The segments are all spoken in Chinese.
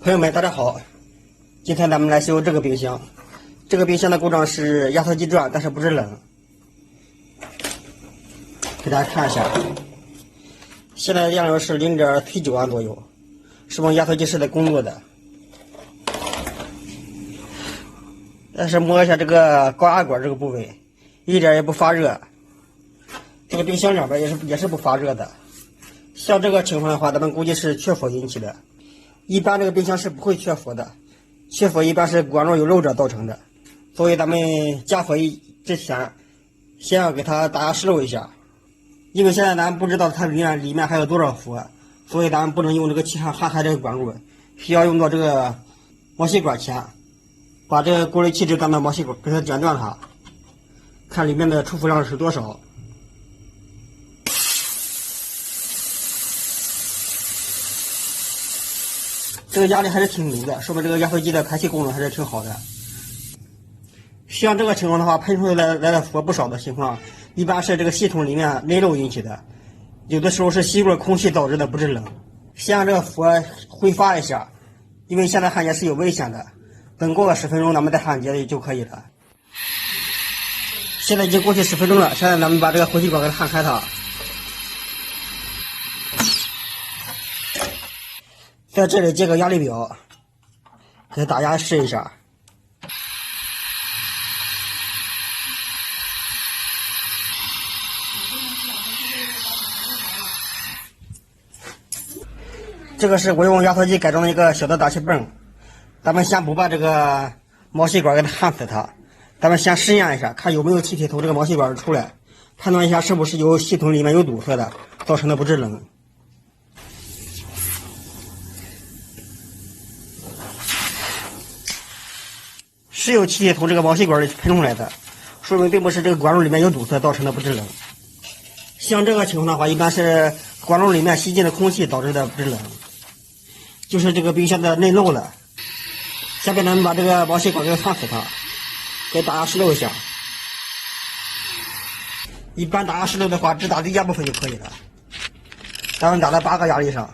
朋友们，大家好！今天咱们来修这个冰箱。这个冰箱的故障是压缩机转，但是不是冷。给大家看一下，现在的电流是0.79安左右，说明压缩机是在工作的。但是摸一下这个高压管这个部位，一点也不发热。这个冰箱两边也是不发热的。像这个情况的话，咱们估计是缺氟引起的。一般这个冰箱是不会缺氟的，缺氟一般是管路有漏着造成的，所以咱们加氟之前，先要给它打压湿漏一下，因为现在咱不知道它里面还有多少氟，所以咱们不能用这个气焊开这个管路，需要用到这个毛细管钳，把这个过滤器这端的毛细管给它剪断它，看里面的出氟量是多少。这个压力还是挺足的，说明这个压缩机的排气功能还是挺好的。像这个情况的话，喷出来的氟不少的情况，一般是这个系统里面内漏引起的，有的时候是吸入空气导致的，不是冷。先让这个氟挥发一下，因为现在焊接是有危险的。等过个10分钟，咱们再焊接就可以了。现在已经过去10分钟了，现在咱们把这个回气管给它焊开它。在这里接个压力表，给它打压试一下。这个是我用压缩机改装的一个小的打气泵，咱们先不把这个毛细管给它焊死它，咱们先试验一下，看有没有气体从这个毛细管出来，判断一下是不是有系统里面有堵塞的造成的不制冷。是有气体从这个毛细管里喷出来的，说明并不是这个管路里面有堵塞造成的不制冷。像这个情况的话，一般是管路里面吸进的空气导致的不制冷，就是这个冰箱的内漏了。下面咱们把这个毛细管给焊死它，给打压湿漏一下。一般打压湿漏的话，只打低压部分就可以了。咱们打到8个压力上，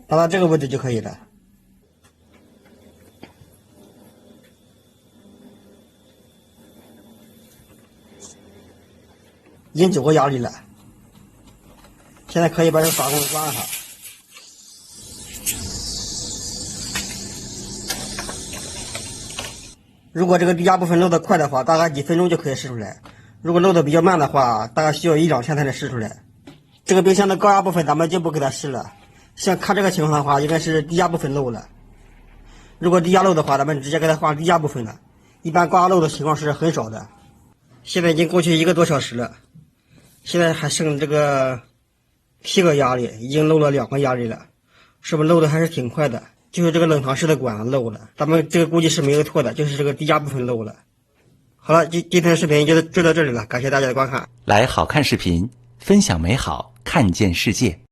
打到这个位置就可以了。已经9个压力了，现在可以把这个阀给关上。如果这个低压部分漏得快的话，大概几分钟就可以试出来；如果漏得比较慢的话，大概需要1-2天才能试出来。这个冰箱的高压部分咱们就不给它试了，像看这个情况的话，应该是低压部分漏了。如果低压漏的话，咱们直接给它换低压部分了。一般高压漏的情况是很少的。现在已经过去1个多小时了。现在还剩这个7个压力，已经漏了2个压力了，是不是漏的还是挺快的？就是这个冷藏室的管漏了，咱们这个估计是没有错的，就是这个低压部分漏了。好了，今天的视频就到这里了，感谢大家的观看。来好看视频，分享美好，看见世界。